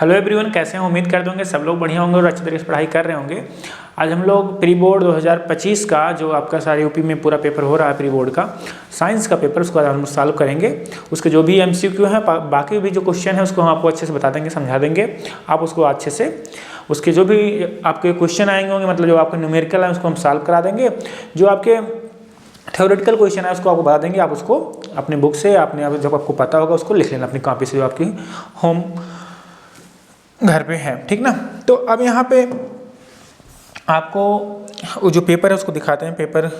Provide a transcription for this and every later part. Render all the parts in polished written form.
Hello everyone, कैसे हैं? उम्मीद करते होंगे सब लोग बढ़िया होंगे और अच्छी तरीके से पढ़ाई कर रहे होंगे। आज हम लोग प्री बोर्ड 2025 का जो आपका सारे यूपी में पूरा पेपर हो रहा है प्री बोर्ड का साइंस का पेपर, उसको आज हम सॉल्व करेंगे। उसके जो भी एमसीक्यू हैं, बाकी भी जो क्वेश्चन है उसको हम आपको अच्छे से बता देंगे, समझा देंगे। आप उसको अच्छे से उसके जो भी आपके क्वेश्चन आएंगे होंगे, मतलब जो आपके न्यूमेरिकल है उसको हम सॉल्व करा देंगे। जो आपके थ्योरेटिकल क्वेश्चन है उसको आपको बता देंगे। आप उसको अपने बुक से अपने जब आपको पता होगा उसको लिख लेना अपनी कॉपी से, जो आपकी होम घर पे है, ठीक ना। तो अब यहाँ पे आपको वो जो पेपर है उसको दिखाते हैं। पेपर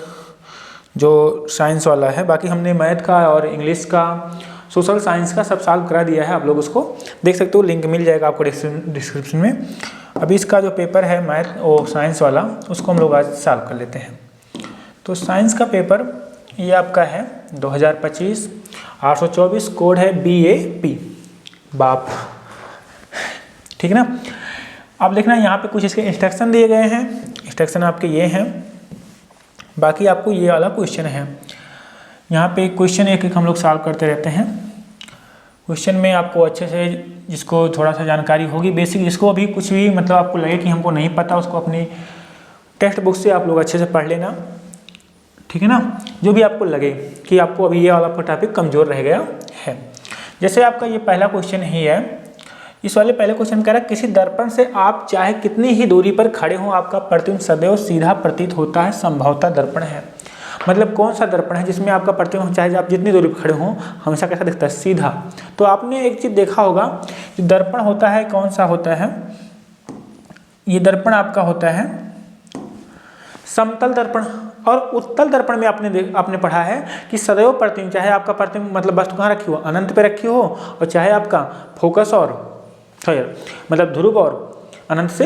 जो साइंस वाला है, बाकी हमने मैथ का और इंग्लिश का, सोशल साइंस का सब सॉल्व करा दिया है। आप लोग उसको देख सकते हो, लिंक मिल जाएगा आपको डिस्क्रिप्शन में। अभी इसका जो पेपर है मैथ वो साइंस वाला, उसको हम लोग आज सॉल्व कर लेते हैं। तो साइंस का पेपर ये आपका है 2025 824, कोड है BAP बाप, ठीक है ना। अब देखना यहाँ पे कुछ इसके इंस्ट्रक्शन दिए गए हैं। इंस्ट्रक्शन आपके ये हैं, बाकी आपको ये वाला क्वेश्चन है। यहाँ पे क्वेश्चन एक एक हम लोग सॉल्व करते रहते हैं। क्वेश्चन में आपको अच्छे से, जिसको थोड़ा सा जानकारी होगी बेसिक, जिसको अभी कुछ भी मतलब आपको लगे कि हमको नहीं पता, उसको अपनी टेक्स्ट बुक से आप लोग अच्छे से पढ़ लेना, ठीक है ना। जो भी आपको लगे कि आपको अभी ये वाला टॉपिक कमज़ोर रह गया है। जैसे आपका ये पहला क्वेश्चन ही है, इस वाले पहले क्वेश्चन कह रहा है किसी दर्पण से आप चाहे कितनी ही दूरी पर खड़े हों, आपका प्रतिबिंब सदैव सीधा प्रतीत होता है, संभवतः दर्पण है। मतलब कौन सा दर्पण है जिसमें आपका प्रतिबिंब चाहे आप जितनी दूरी पर खड़े हों हमेशा कैसा दिखता है? सीधा। तो आपने एक चीज़ देखा होगा, जो दर्पण होता है कौन सा होता है? ये दर्पण आपका होता है समतल दर्पण। और उत्तल दर्पण में आपने पढ़ा है कि सदैव प्रतिबिंब, चाहे आपका प्रतिबिंब मतलब वस्तु कहाँ रखी हो, अनंत पे रखी हो, और चाहे आपका फोकस और मतलब ध्रुव और अनंत से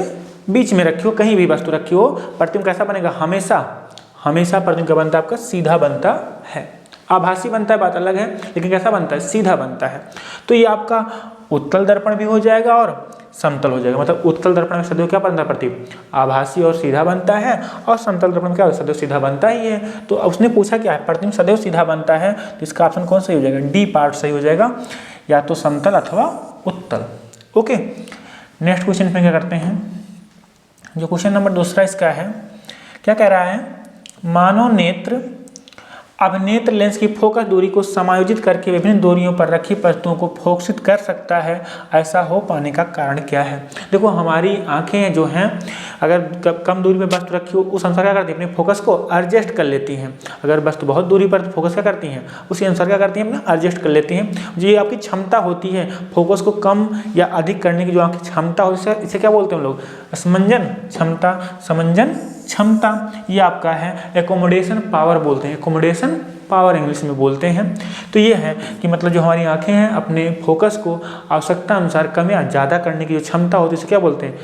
बीच में रखी हो, कहीं भी वस्तु रखी हो, प्रतिबिंब कैसा बनेगा? हमेशा प्रतिबिंब क्या बनता है आपका? सीधा बनता है। आभासी बनता है बात अलग है, लेकिन कैसा बनता है? सीधा बनता है। तो ये आपका उत्तल दर्पण भी हो जाएगा और समतल हो जाएगा। मतलब उत्तल दर्पण में सदैव क्या बनता है? प्रतिबिंब आभासी और सीधा बनता है, और समतल दर्पण में क्या सदैव सीधा बनता ही है। तो उसने पूछा क्या है? प्रतिबिंब सदैव सीधा बनता है, तो इसका ऑप्शन कौन सही हो जाएगा? डी पार्ट सही हो जाएगा, या तो समतल अथवा उत्तल। ओके, नेक्स्ट क्वेश्चन में क्या करते हैं? जो क्वेश्चन नंबर दूसरा इसका है, क्या कह रहा है? मानव नेत्र अभिनेत्र लेंस की फोकस दूरी को समायोजित करके विभिन्न दूरियों पर रखी वस्तुओं को फोकसित कर सकता है, ऐसा हो पाने का कारण क्या है? देखो, हमारी आंखें जो हैं, अगर कम दूरी पर वस्तु रखी हो उस अनुसार क्या करती है? अपने फोकस को एडजस्ट कर लेती हैं। अगर वस्तु बहुत दूरी पर फोकस क्या करती हैं? उसी अनुसार क्या करती हैं? अपना एडजस्ट कर लेती हैं। जो ये आपकी क्षमता होती है फोकस को कम या अधिक करने की, जो आपकी क्षमता होती है, इसे क्या बोलते हैं हम लोग? समंजन क्षमता, समंजन क्षमता। ये आपका है एकोमोडेशन पावर बोलते हैं, एकोमोडेशन पावर इंग्लिश में बोलते हैं। तो ये है कि मतलब जो हमारी आंखें हैं अपने फोकस को आवश्यकता अनुसार कम या ज़्यादा करने की जो क्षमता होती है उसे क्या बोलते हैं?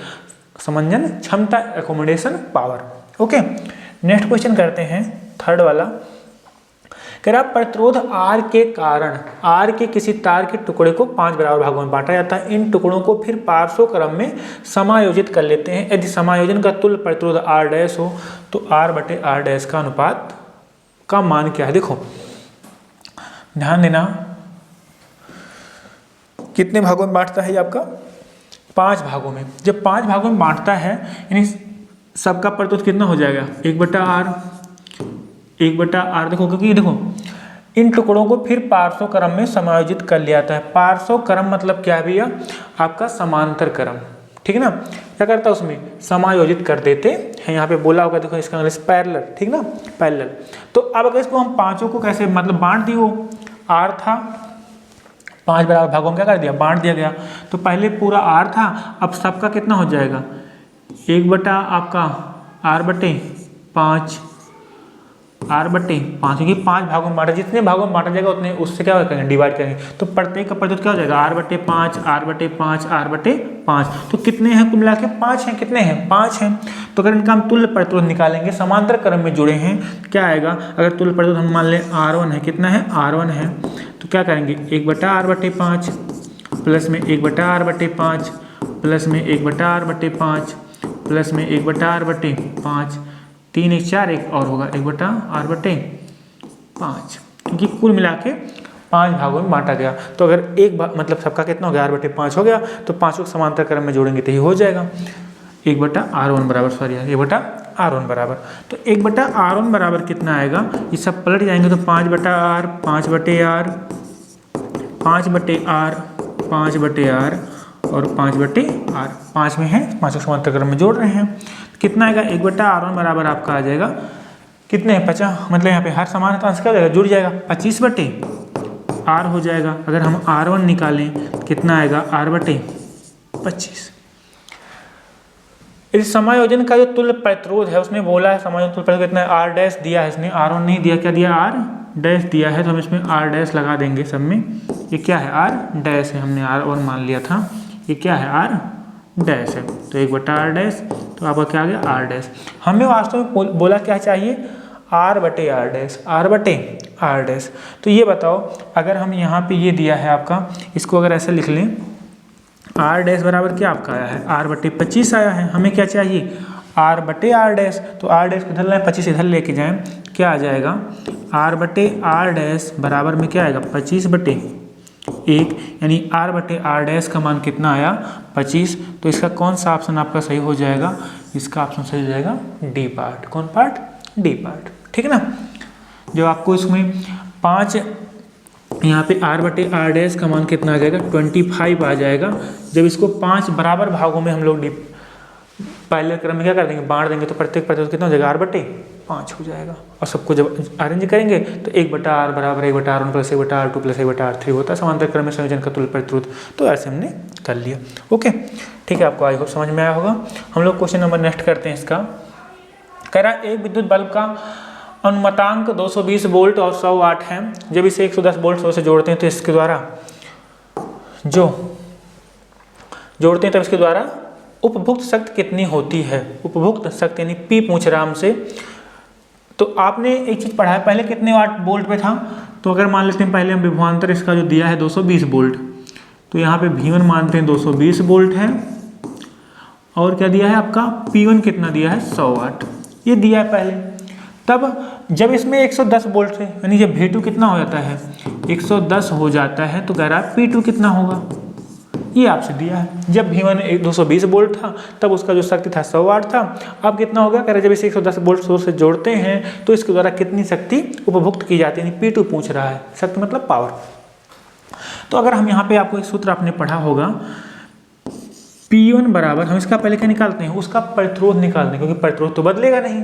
समंजन क्षमता, accommodation power. Okay, next question करते हैं, थर्ड वाला। कह रहा प्रतिरोध R के कारण R के किसी तार के टुकड़े को 5 बराबर भागों में बांटा जाता है। इन टुकड़ों को फिर पार्श्व क्रम में समायोजित कर लेते हैं। यदि समायोजन का तुल्य प्रतिरोध R डैश हो तो R/R डैश का अनुपात का मान क्या है? देखो ध्यान देना, कितने भागों में बांटता है ये आपका? 5 भागों में। जब 5 भागों में बांटता है यानी सबका प्रतिरोध कितना हो जाएगा? 1/R। देखो, क्योंकि देखो इन टुकड़ों को फिर पार्श्व क्रम में समायोजित कर लिया जाता है। पार्श्व क्रम मतलब क्या है भैया? आपका समांतर क्रम, ठीक है ना। क्या करता है? उसमें समायोजित कर देते हैं। यहाँ पे बोला होगा, देखो इसका इंग्लिश पैरेलल, ठीक ना, पैरेलल। तो अब अगर इसको हम पांचों को कैसे मतलब बांट दिए, वो R था 5 बराबर भागों में क्या कर दिया? बांट दिया गया। तो पहले पूरा R था, अब सबका कितना हो जाएगा? 1/, आपका R/5, R/5, क्योंकि 5 भागों में बांटा, जितने भागों में बांटा जाएगा उतने उससे क्या करेंगे? डिवाइड करेंगे। तो प्रत्येक का प्रतिरोध क्या हो जाएगा? R/5, R/5, R/5। तो कितने हैं कुल मिला के? 5 हैं। कितने हैं? 5 हैं। तो अगर इनका हम तुल्य प्रतिरोध निकालेंगे, समांतर क्रम में जुड़े हैं, क्या आएगा? अगर तुल्य प्रतिरोध हम मान लें R1 है, कितना है? R1 है, तो क्या करेंगे? 1/R/5 प्लस में 1/R/5 प्लस में 1/R/5 प्लस में 1/R/5, 3 1 4, एक और होगा 1/R/5, क्योंकि कुल मिला के 5 भागों में बांटा गया। तो अगर एक भाग मतलब सबका कितना हो गया, R/5 हो गया, तो 5 को समांतर क्रम में जोड़ेंगे तो ये हो जाएगा 1/R1 बराबर, सॉरी 1/R1 बराबर। तो 1/R1 बराबर कितना आएगा, ये सब पलट जाएंगे तो 5/R, 5/R, 5/R, 5/R और 5/R, 5 में है, 5 को समांतर क्रम में जोड़ रहे हैं। कितना आएगा, 1/R1 बराबर आपका आ जाएगा कितने हैं 50, मतलब यहाँ पे हर समान है तो अंश क्या हो जाएगा, जुड़ जाएगा, 25/R हो जाएगा। अगर हम R1 निकालें कितना आएगा, R/25। इस समायोजन का जो तुल्य प्रतिरोध है उसने बोला है समायोजन तुल्य प्रतिरोध कितना है, R' दिया है इसने, R1 नहीं दिया, क्या दिया, R' दिया है, तो हम इसमें R' लगा देंगे सब में। ये क्या है, R' है, हमने R1 मान लिया था, ये क्या है, R' है, तो 1/R', तो आपका क्या आ गया, R'। हमें वास्तव में बोला क्या चाहिए, R/R'। तो ये बताओ अगर हम यहाँ पे ये दिया है आपका, इसको अगर ऐसे लिख लें, R' बराबर क्या आपका आया है, R/25 आया है, हमें क्या चाहिए, R/R'। तो R' को इधर लाएं, 25 इधर लेके जाएं, क्या आ जाएगा, R/R' बराबर में क्या आएगा, 25/1, यानी R/R' का मान कितना आया, 25। तो इसका कौन सा ऑप्शन आपका सही हो जाएगा, इसका ऑप्शन सही हो जाएगा डी पार्ट। कौन पार्ट, डी पार्ट, ठीक है ना। जो आपको इसमें 5 यहाँ पे R/R' का मान कितना आ जाएगा, 25 आ जाएगा। जब इसको 5 बराबर भागों में हम लोग पहले क्रम में क्या कर देंगे, बांट देंगे, तो प्रत्येक प्रतिरोध कितना हो जाएगा, R/5 हो जाएगा। और सबको जब अरेंज करेंगे तो 1/R बराबर 1/R1 plus 1/R2 plus 1/R3 होता है समांतर क्रम में संयोजन का तुल्य प्रतिरोध। तो ऐसे हमने कर लिया, ओके ठीक है, आपको आई होप समझ में आया होगा। हम लोग क्वेश्चन नंबर नेक्स्ट करते हैं इसका। कह रहा है एक विद्युत बल्ब का अनुमतांक 220 वोल्ट और 100 वाट है। जब इसे 110 वोल्ट 100 से जोड़ते हैं तो इसके द्वारा जोड़ते हैं तब इसके द्वारा उपभुक्त शक्ति कितनी होती है। उपभुक्त शक्ति यानी P पूछ रहा हमसे। तो आपने एक चीज पढ़ा है, पहले कितने वाट वोल्ट पे था, तो अगर मान लेते हैं पहले हम विभवांतर इसका जो दिया है 220 वोल्ट, तो यहाँ पे V1 मानते हैं 220 वोल्ट है, और क्या दिया है आपका P1 कितना दिया है 100 वाट, ये दिया है पहले। तब जब इसमें 110 वोल्ट से यानी जब V2 कितना हो जाता है 110 हो जाता है, तो कह रहा है P2 कितना होगा, ये आपसे दिया है। जब V1 220 वोल्ट था तब उसका जो शक्ति था 100 वाट था। अब कितना हो गया, कह रहे जब इसे 110 वोल्ट सोर्स से जोड़ते हैं तो इसके द्वारा कितनी शक्ति उपभुक्त की जाती है, यानी P2 पूछ रहा है, शक्ति मतलब पावर। तो अगर हम यहाँ पे आपको एक सूत्र आपने पढ़ा होगा, P1 बराबर, हम इसका पहले क्या निकालते हैं, उसका प्रतिरोध निकालते हैं, क्योंकि प्रतिरोध तो बदलेगा नहीं।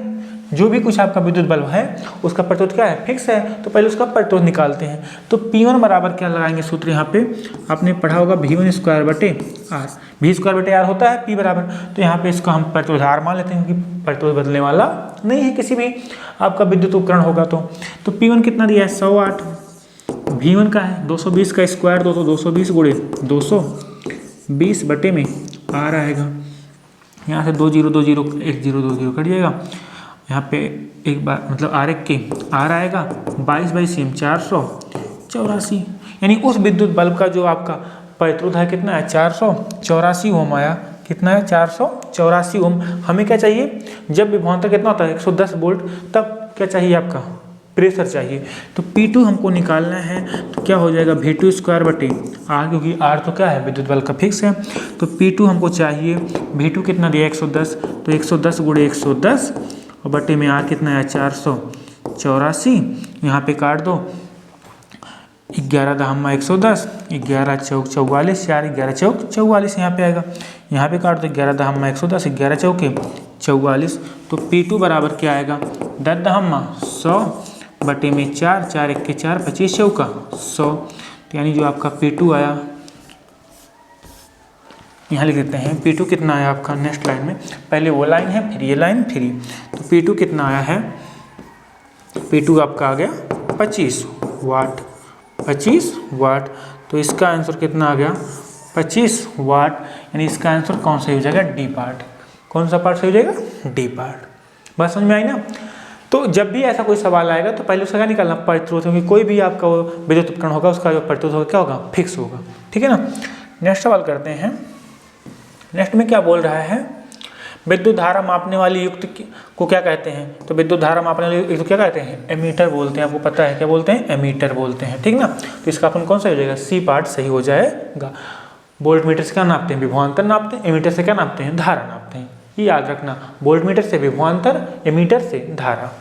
जो भी कुछ आपका विद्युत बल्ब है उसका प्रतिरोध क्या है, फिक्स है, तो पहले उसका प्रतिरोध निकालते हैं। तो P1 बराबर क्या लगाएंगे सूत्र, यहाँ पे आपने पढ़ा होगा V1 स्क्वायर बटे R, V स्क्वायर बटे R होता है P बराबर, तो यहाँ पे इसको हम प्रतिरोध R मान लेते हैं, क्योंकि प्रतिरोध बदलने वाला नहीं है किसी भी आपका विद्युत उपकरण होगा। तो P1 कितना दिया है 100 वाट, V1 का है 220 का स्क्वायर 220 गुणे 220 बटे में R आएगा, यहाँ से 2 0 2 0 1 0 2 0 कट जाएगा, यहाँ पे एक बार मतलब R1 के R आएगा 22/CM 484, यानी उस विद्युत बल्ब का जो आपका प्रतिरोध है कितना है 484 ओम आया, कितना है 484 ओम। हमें क्या चाहिए, जब विभवांतर कितना होता है 110 वोल्ट, तब क्या चाहिए आपका प्रेशर चाहिए। तो P2 हमको निकालना है, तो क्या हो जाएगा V2 स्क्वायर बटे R, क्योंकि R तो क्या है विद्युत बल्ब का फिक्स है। तो P2 हमको चाहिए, V2 कितना दिया 110, तो 110 गुणे 110 और बटे में R कितना है 484, यहाँ पे काट दो 11 दहम्मा 110, 11 चौक 44, 4 11 चौक 44 यहाँ पे आएगा, यहाँ पे काट दो 11 दहम्मा 110, 11 चौके 44। तो P2 बराबर क्या आएगा 10 दहम्मा 100 बटे में 4, 4 1 के 4 25 चौका 100, तो यानी जो आपका P2 आया, यहाँ लिख देते हैं P2 कितना आया आपका, नेक्स्ट लाइन में पहले वो लाइन है फिर ये लाइन फिर ये, तो P2 कितना आया है, P2 आपका आ गया 25 वाट, 25 वाट। तो इसका आंसर कितना आ गया 25 वाट, यानी इसका आंसर कौन सा हो जाएगा, डी पार्ट। कौन सा पार्ट सही हो जाएगा, डी पार्ट। बात समझ में आई ना। तो जब भी ऐसा कोई सवाल आएगा तो पहले उसका क्या निकालना, प्रतिरोध, क्योंकि कोई भी आपका विद्युत उपकरण होगा उसका जो प्रतिरोध होगा क्या होगा, फिक्स होगा, ठीक है ना। नेक्स्ट सवाल करते हैं। नेक्स्ट में क्या बोल रहा है, विद्युत धारा मापने वाली युक्त को क्या कहते हैं? तो विद्युत धारा मापने वाली युक्त क्या कहते हैं? एमीटर बोलते हैं। आपको पता है क्या बोलते हैं? एमीटर बोलते हैं, ठीक ना। तो इसका अपन कौन सा हो जाएगा? सी पार्ट सही हो जाएगा। वोल्ट मीटर से क्या नापते हैं? विभवांतर नापते हैं। एमीटर से क्या नापते हैं? धारा नापते हैं। ये याद रखना, वोल्ट मीटर से विभवांतर, एमीटर से धारा।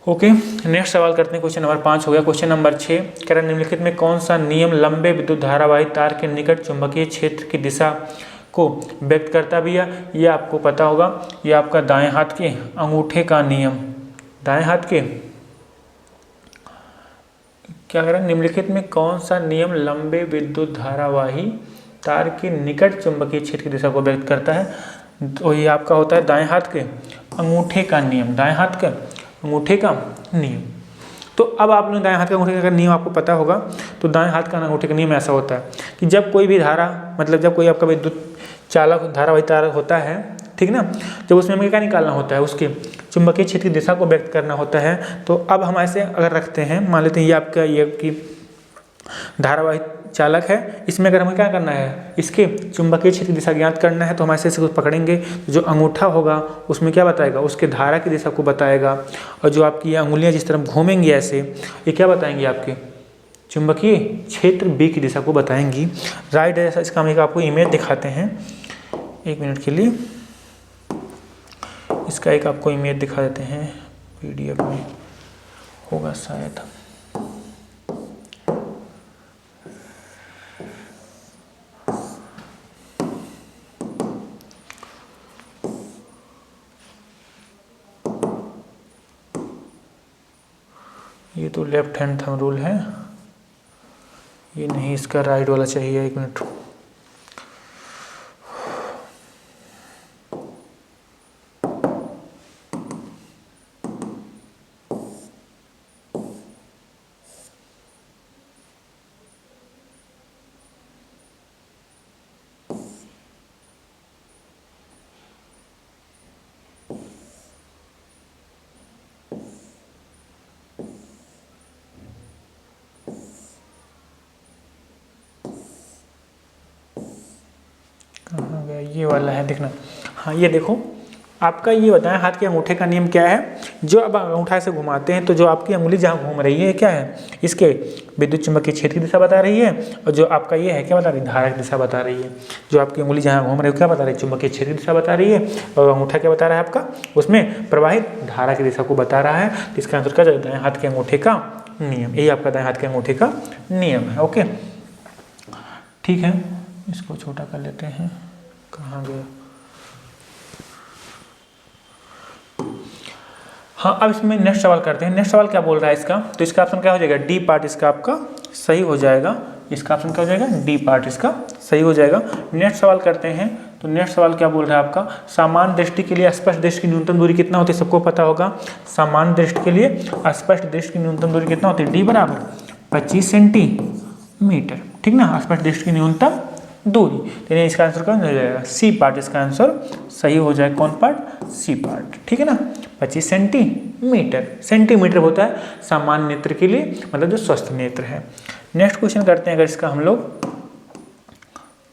ओके, नेक्स्ट सवाल करते हैं। क्वेश्चन नंबर 5 हो गया। क्वेश्चन नंबर 6 कह रहा निम्नलिखित में कौन सा नियम लंबे विद्युत धारावाही तार के निकट चुंबकीय क्षेत्र की दिशा को व्यक्त करता भी है? ये आपको पता होगा, ये आपका दाएं हाथ के अंगूठे का नियम। दाएं हाथ के क्या कह रहा है? निम्नलिखित में कौन सा नियम लंबे विद्युत धारावाही तार के निकट चुंबकीय क्षेत्र की दिशा को व्यक्त करता है? तो ये आपका होता है दाएं हाथ के अंगूठे का नियम। दाएं हाथ के अंगूठे का नियम। तो अब आप लोग दाएं हाथ का अंगूठे का नियम आपको पता होगा। तो दाएं हाथ का अंगूठे का नियम ऐसा होता है कि जब कोई भी धारा, मतलब जब कोई आपका विद्युत चालक धारावाही तार होता है, ठीक ना, जब उसमें हमें क्या निकालना होता है? उसके चुंबकीय क्षेत्र की दिशा को व्यक्त करना होता है। तो अब हम ऐसे अगर रखते हैं, मान लेते हैं ये आपका ये की धारावाही चालक है, इसमें अगर हमें क्या करना है? इसके चुंबकीय क्षेत्र की दिशा ज्ञात करना है। तो हम ऐसे कुछ पकड़ेंगे, जो अंगूठा होगा उसमें क्या बताएगा? उसके धारा की दिशा को बताएगा। और जो आपकी ये अंगुलियाँ जिस तरफ घूमेंगी ऐसे, ये क्या बताएंगी? आपके चुंबकीय क्षेत्र बी की दिशा को बताएंगी। राइट, ऐसा इसका हम एक आपको इमेज दिखाते हैं, 1 मिनट के लिए। इसका एक आपको इमेज दिखा देते हैं, PDF में होगा शायद। ये तो लेफ्ट हैंड थंब रूल है, ये नहीं, इसका राइट वाला चाहिए। 1 मिनट। कहाँ गया? ये वाला है, देखना। हाँ, ये देखो, आपका ये बताएं हाथ के अंगूठे का नियम क्या है? जो अब अंगूठा से घुमाते हैं तो जो आपकी अंगुली जहाँ घूम रही है क्या है? इसके विद्युत चुंबकीय क्षेत्र की दिशा बता रही है। और जो आपका ये है क्या बता रही है? धारा की दिशा बता रही है। जो आपकी अंगुली जहाँ घूम रही है क्या बता रही है? चुंबकीय क्षेत्र की दिशा बता रही है। और अंगूठा क्या बता रहा है आपका? उसमें प्रवाहित धारा की दिशा को बता रहा है। तो इसका आंसर क्या दाएं हाथ के अंगूठे का नियम। यही आपका दाएं हाथ के अंगूठे का नियम है। ओके, ठीक है, इसको छोटा कर लेते हैं। कहाँ गया? हाँ, अब इसमें नेक्स्ट सवाल करते हैं। नेक्स्ट सवाल क्या बोल रहा है इसका? तो इसका ऑप्शन क्या हो जाएगा? डी पार्ट इसका आपका सही हो जाएगा। इसका ऑप्शन क्या हो जाएगा? डी पार्ट इसका सही हो जाएगा। नेक्स्ट सवाल करते हैं। तो नेक्स्ट सवाल क्या बोल रहा है आपका? सामान्य दृष्टि के लिए स्पष्ट दृष्टि की न्यूनतम दूरी कितना होती है? सबको पता होगा। सामान्य दृष्टि के लिए स्पष्ट दृष्टि की न्यूनतम दूरी कितना होती है? डी बराबर 25 सेंटीमीटर, ठीक ना। स्पष्ट दृष्टि की न्यूनतम दूरी, तो इसका आंसर कौन हो जाएगा? सी पार्ट इसका आंसर सही हो जाएगा। कौन पार्ट? सी पार्ट, ठीक है ना। 25 सेंटीमीटर, सेंटीमीटर होता है सामान्य नेत्र के लिए, मतलब जो स्वस्थ नेत्र है। नेक्स्ट क्वेश्चन करते हैं अगर इसका हम लोग,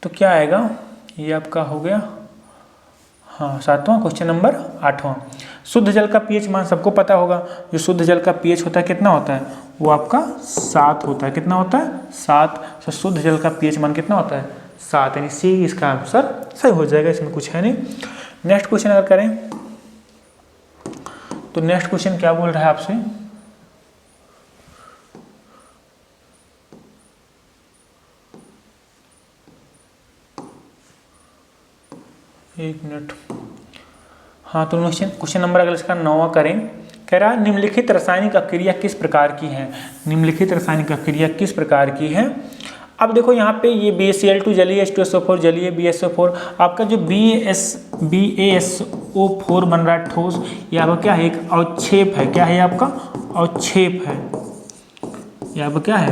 तो क्या आएगा? ये आपका हो गया, हाँ, 7वां क्वेश्चन नंबर 8वां। शुद्ध जल का पीएच मान सबको पता होगा। जो शुद्ध जल का पीएच होता है कितना होता है? वो आपका 7 होता है। कितना होता है? 7। तो शुद्ध जल का पीएच मान कितना होता है? 7, यानी सी इसका आंसर सही हो जाएगा, इसमें कुछ है नहीं। नेक्स्ट क्वेश्चन अगर करें तो नेक्स्ट क्वेश्चन क्या बोल रहा है आपसे? एक मिनट। हाँ, तो क्वेश्चन नंबर अगर इसका 9वां करें, कह रहा है निम्नलिखित रासायनिक अक्रिया किस प्रकार की है? निम्नलिखित रासायनिक अक्रिया किस प्रकार की है? अब देखो यहाँ पे ये BaCl2 जलीय, H2SO4 जलीय, BaSO4, आपका जो BaSO4 बन रहा है ठोस, ये आपका क्या है? एक अवक्षेप है। क्या है आपका? अवक्षेप है। ये आपका क्या है?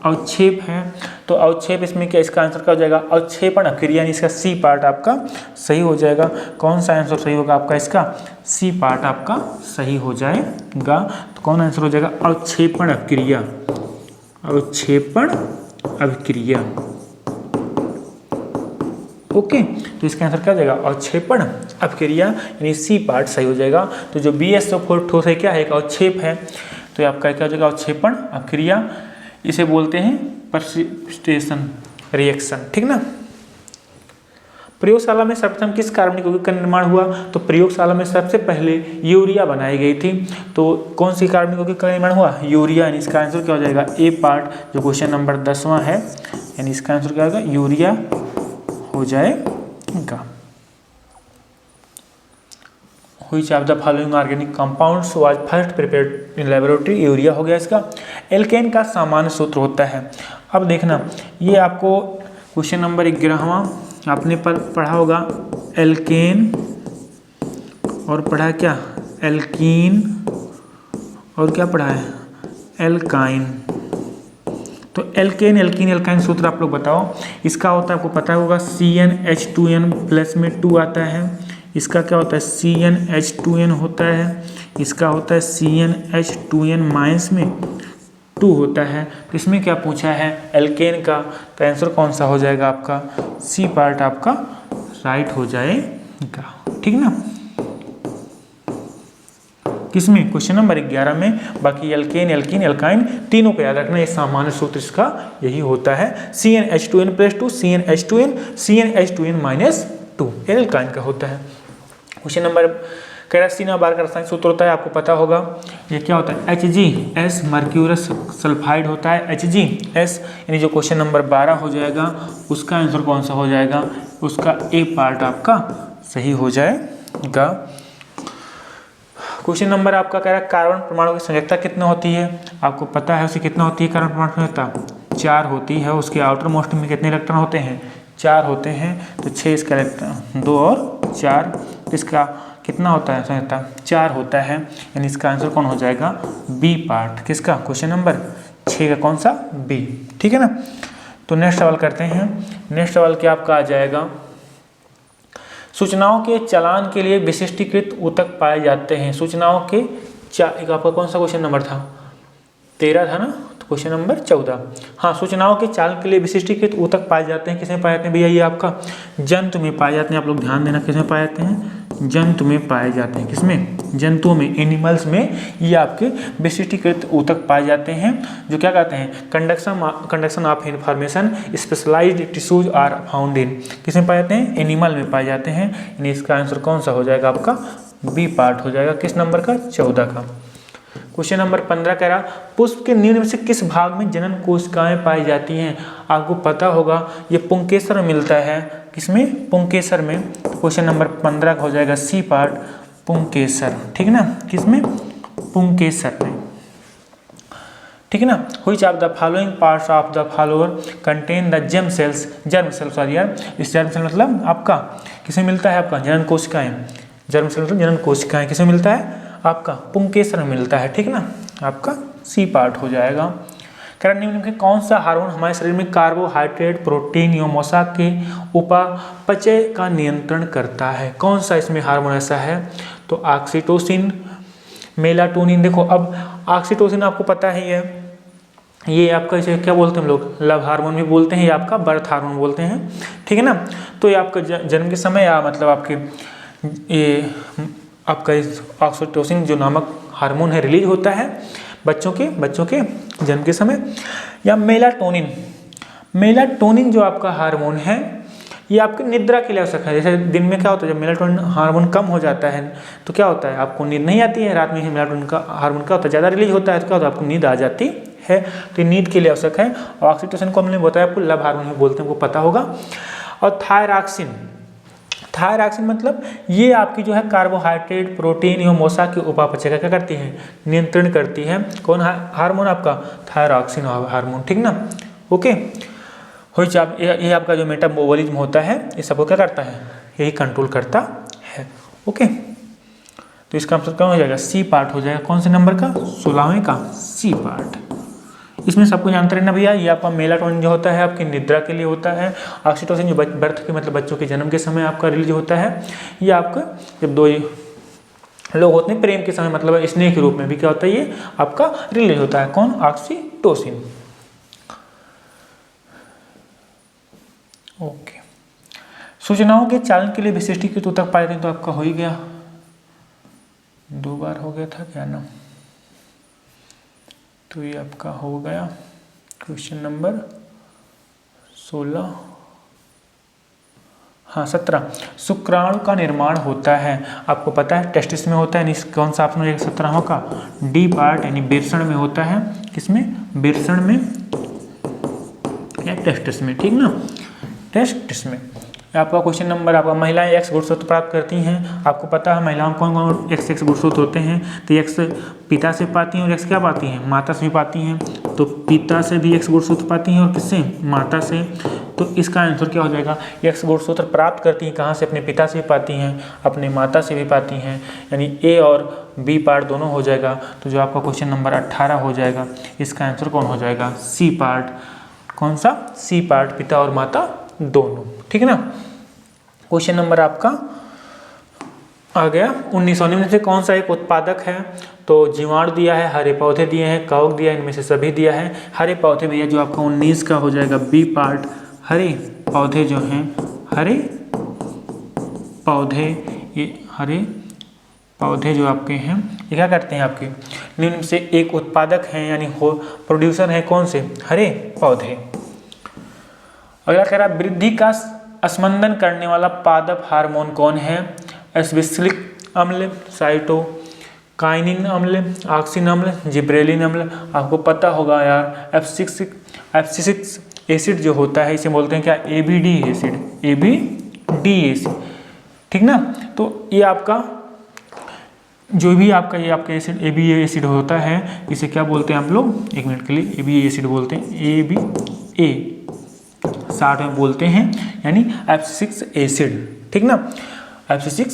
अवक्षेप है। तो अवक्षेप इसमें क्या, इसका आंसर क्या हो जाएगा? अवक्षेपण अक्रिया, यानी इसका सी पार्ट आपका सही हो जाएगा। कौन सा आंसर सही होगा आपका? इसका सी पार्ट आपका सही हो जाएगा। तो कौन आंसर हो जाएगा? अवक्षेपण अक्रिया, अवक्षेपण अभिक्रिया। ओके, तो इसका आंसर क्या हो जाएगा? अवक्षेपण अपक्रिया यानी सी पार्ट सही हो जाएगा। तो जो BSO4 ठोस है क्या है? एक अवक्षेप है। तो आपका क्या हो जाएगा? अवक्षेपण अपक्रिया। इसे बोलते हैं प्रेसिपिटेशन रिएक्शन, ठीक ना। प्रयोगशाला में सर्वप्रथम किस कार्बनिक यौगिक का निर्माण हुआ? तो प्रयोगशाला में सबसे पहले यूरिया बनाई गई थी। तो कौन सी कार्बनिक यौगिक का निर्माण हुआ? यूरिया। यानी इसका आंसर क्या हो जाएगा? ए पार्ट, जो क्वेश्चन नंबर 10वां है, यानी इसका आंसर क्या होगा? यूरिया हो जाएगा। Which of the following organic compounds was first prepared in laboratory? Urea हो गया इसका। एल्केन का सामान्य सूत्र होता है। अब देखना, ये आपको क्वेश्चन नंबर 11वां आपने पढ़ा होगा एल्केन, और पढ़ा क्या? एल्कीन, और क्या पढ़ा है? एल्काइन। तो एल्केन, एल्कीन, एल्काइन सूत्र आप लोग बताओ। इसका होता है, आपको पता होगा, CnH2n प्लस में 2 आता है। इसका क्या होता है? CnH2n होता है। इसका होता है CnH2n माइनस में 2 होता है। तो इसमें क्या पूछा है? एल्केन का। तो आंसर कौन सा हो जाएगा आपका? सी पार्ट आपका राइट हो जाएगा, ठीक ना। किसमें? क्वेश्चन नंबर 11 में। बाकी एल्केन, एल्कीन, एल्काइन तीनों को याद रखना, ये सामान्य सूत्र इसका यही होता है। CnH2n plus 2, CnH2n, CnH2n minus 2 alkyne का होता है। क्वेश्चन नंबर 83 बार का रासायनिक सूत्र होता है, आपको पता होगा। ये क्या होता है? HgS मर्क्यूरस सल्फाइड होता है। HgS यानी जो क्वेश्चन नंबर 12 हो जाएगा, उसका आंसर कौन सा हो जाएगा? उसका ए पार्ट आपका सही हो जाएगा। क्वेश्चन नंबर आपका कह रहा है कार्बन परमाणु की संयोजकता कितना होती है? आपको पता है उसे कितना होती है? कार्बन परमाणु की संयोजकता 4 होती है। उसके आउटर मोस्ट में कितने इलेक्ट्रॉन होते हैं? 4 होते हैं। तो 6 इसका इलेक्ट्रॉन, 2 और 4, इसका कितना होता है? संयोजकता 4 होता है। यानी इसका आंसर कौन हो जाएगा? B part. किसका? क्वेश्चन नंबर 6 का कौन सा? बी, ठीक है ना। तो नेक्स्ट सवाल करते हैं। नेक्स्ट सवाल क्या आपका आ जाएगा? सूचनाओं के चालान के लिए विशिष्टीकृत ऊतक पाए जाते हैं। सूचनाओं के एक आपका कौन सा क्वेश्चन नंबर था? 13 था ना। तो क्वेश्चन नंबर 14, हाँ, सूचनाओं के चालन के लिए विशिष्टीकृत ऊतक पाए जाते हैं। किसमें पाए जाते हैं भैया? ये आपका जंतु में पाए जाते हैं। आप लोग ध्यान देना, किसमें पाए जाते हैं? जंतु में पाए जाते हैं। किसमें? जंतुओं में, एनिमल्स में ये आपके विशिष्टीकृत ऊतक पाए जाते हैं, जो क्या कहते हैं? Conduction of information specialized tissues are found in. किसमें पाए जाते हैं? एनिमल में पाए जाते हैं। यानी इसका आंसर कौन सा हो जाएगा आपका? बी पार्ट हो जाएगा। किस नंबर का? 14 का। क्वेश्चन नंबर 15 कह रहा, पुष्प के निम्न में से किस भाग में जनन कोशिकाएं पाई जाती हैं? आपको पता होगा ये पुंकेसर में मिलता है। किसमें? पुंकेसर में। क्वेश्चन नंबर 15 का हो जाएगा सी पार्ट, पुंकेसर, ठीक ना। किसमें? पुंकेसर में, ठीक है ना। Which of the following parts of the follower contain the germ cells sorry यार, इस जर्म सेल मतलब आपका किसमें मिलता है? आपका जनन कोशिकाएं। जर्म सेल मतलब जनन कोशिकाएं किसमें मिलता है? आपका पुंकेसर में मिलता है, ठीक ना। आपका सी पार्ट हो जाएगा। कह निम्न में कौन सा हार्मोन हमारे शरीर में कार्बोहाइड्रेट, प्रोटीन या मौसा के उपापचय का नियंत्रण करता है? कौन सा इसमें हार्मोन ऐसा है? तो ऑक्सीटोसिन, मेलाटोनिन। देखो अब ऑक्सीटोसिन आपको पता ही है, ये आपका इसे क्या बोलते हैं हम लोग? लव हार्मोन भी बोलते हैं, ये आपका बर्थ हार्मोन बोलते हैं, ठीक है ना। तो ये आपका जन्म के समय या मतलब आपके ये आपका इस ऑक्सीटोसिन जो नामक हार्मोन है रिलीज होता है बच्चों के जन्म के समय। या मेलाटोनिन जो आपका हार्मोन है ये आपकी निद्रा के लिए आवश्यक है। जैसे दिन में क्या होता है, जब मेलाटोनिन हार्मोन कम हो जाता है तो क्या होता है? आपको नींद नहीं आती है। रात में ही मेलाटोनिन का हार्मोन क्या होता है? ज़्यादा रिलीज होता है तो क्या होता है? आपको नींद आ जाती है। तो नींद के लिए आवश्यक है। और ऑक्सीटोसिन को हमने बताया आपको लव हार्मोन भी बोलते हैं, आपको पता होगा। और थायरॉक्सिन मतलब ये आपकी जो है कार्बोहाइड्रेट, प्रोटीन एवं वसा के उपापचय का क्या करती है? नियंत्रण करती है। कौन हार्मोन? आपका थायरॉक्सिन हार्मोन, ठीक ना। ओके, ये आपका जो मेटाबॉलिज्म होता है ये सबको क्या करता है? यही कंट्रोल करता है। ओके, तो इसका आंसर कौन हो जाएगा? सी पार्ट हो जाएगा। कौन से नंबर का? 16वें का सी पार्ट। इसमें सबको जानते रहना भैया, ये आपका मेलाटोनिन जो होता है आपकी निद्रा के लिए होता है। ऑक्सीटोसिन जो बर्थ के मतलब बच्चों के जन्म के समय आपका रिलीज होता है। ये आपका जब दो लोग होते हैं प्रेम के समय मतलब स्नेह के रूप में भी क्या होता है? ये आपका रिलीज होता है। कौन? ऑक्सीटोसिन। ओके, सूचनाओं के चालन के लिए विशिष्ट के ऊतक पाए जाते हैं, तो आपका हो ही गया, 2 बार हो गया था क्या ना, तो ये आपका हो गया क्वेश्चन नंबर 16, हाँ 17। शुक्राणु का निर्माण होता है, आपको पता है टेस्टिस में होता है, यानी कौन सा ऑप्शन हो जाएगा 17वां का, डी पार्ट, यानी वृषण में होता है, किसमें, वृषण में या टेस्टिस में, ठीक ना, टेस्टिस में। आपका क्वेश्चन नंबर, आपका महिलाएं एक्स गुणसूत्र प्राप्त करती हैं, आपको पता है महिलाओं कौन कौन एक्स गुणसूत्र होते हैं, तो एक्स पिता से पाती हैं और एक्स क्या पाती हैं, माता से भी पाती हैं, तो पिता से भी एक्स गुणसूत्र पाती हैं और किससे, माता से, तो इसका आंसर क्या हो जाएगा, एक्स गुणसूत्र प्राप्त करती हैं कहाँ से, अपने पिता से भी पाती हैं, अपने माता से भी पाती हैं, यानी ए और बी पार्ट दोनों हो जाएगा, तो जो आपका क्वेश्चन नंबर 18 हो जाएगा, इसका आंसर कौन हो जाएगा, सी पार्ट, कौन सा, सी पार्ट, पिता और माता दोनों, ठीक है ना। क्वेश्चन नंबर आपका आ गया 19। निम्न से कौन सा एक उत्पादक है, तो जीवाणु दिया है, हरे पौधे दिए हैं, कवक दिया है, इनमें से सभी दिया है, हरे पौधे भैया जो आपका 19 का हो जाएगा बी पार्ट, हरे पौधे जो हैं, हरे पौधे, ये हरे पौधे जो आपके हैं ये क्या करते हैं, आपके निम्न से एक उत्पादक हैं, यानी प्रोड्यूसर है, कौन से, हरे पौधे। अगला कह रहा है वृद्धि का स्पंदन करने वाला पादप हार्मोन कौन है, एस्बिस्लिक अम्ल, साइटोकाइनिन अम्ल, ऑक्सिन अम्ल, जिब्रेलिन अम्ल। आपको पता होगा यार एब्सिसिक एसिड जो होता है इसे बोलते हैं क्या, एबीडी एसिड, एबीडी एसिड, ठीक ना। तो ये आपका जो भी आपका ये आपका एसिड एबी एसिड होता है इसे क्या बोलते हैं आप लोग, एक मिनट के लिए, एबी एसिड बोलते हैं, एबी ए 60 में बोलते हैं, यानी एब्सिसिक एसिड, ठीक ना, एब्सिसिक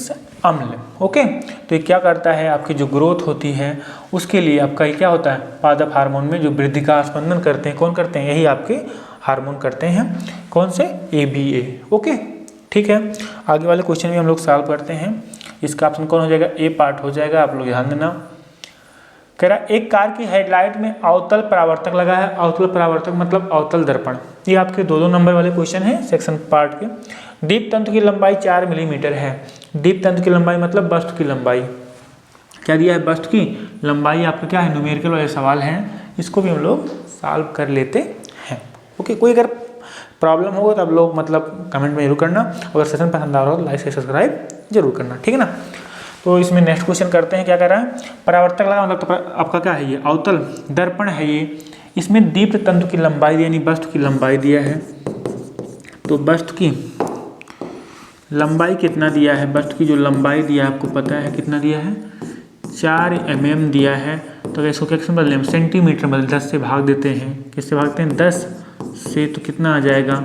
अम्ल, ओके। तो ये क्या करता है, आपकी जो ग्रोथ होती है उसके लिए आपका ये क्या होता है, पादप हार्मोन में जो वृद्धि का स्पंदन करते हैं, कौन करते हैं, यही आपके हार्मोन करते हैं, कौन से, ABA, ओके, ठीक है। आगे वाले क्वेश्चन भी हम लोग सॉल्व करते हैं, इसका ऑप्शन कौन हो जाएगा, ए पार्ट हो जाएगा, आप लोग ध्यान देना। कह रहा एक कार की हेडलाइट में अवतल परावर्तक लगा है, अवतल परावर्तक मतलब अवतल दर्पण, ये आपके 2 नंबर वाले क्वेश्चन है सेक्शन पार्ट के। दीप तंतु की लंबाई 4 मिलीमीटर है, दीप तंतु की लंबाई मतलब बस्ट की लंबाई, क्या दिया है, बस्ट की लंबाई आपका क्या है, न्यूमेरिकल वाले सवाल हैं, इसको भी हम लोग सॉल्व कर लेते हैं, ओके। कोई अगर प्रॉब्लम होगा तो आप लोग मतलब कमेंट में जरूर करना, अगर सेशन पसंद आ रहा हो तो लाइक से सब्सक्राइब जरूर करना, ठीक है ना। तो इसमें नेक्स्ट क्वेश्चन करते हैं, क्या कर रहा है, परावर्तक लगा मतलब तो आपका क्या है, ये अवतल दर्पण है ये, इसमें दीप्त तंतु की लंबाई यानी बस्ट की लंबाई दिया है, तो बस्ट की लंबाई कितना दिया है, बस्ट की जो लंबाई दिया है आपको पता है कितना दिया है, 4 mm दिया है, तो इसको क्या बदलें, सेंटीमीटर बदल 10 से भाग देते हैं, किससे भागते हैं, 10 से, तो कितना आ जाएगा,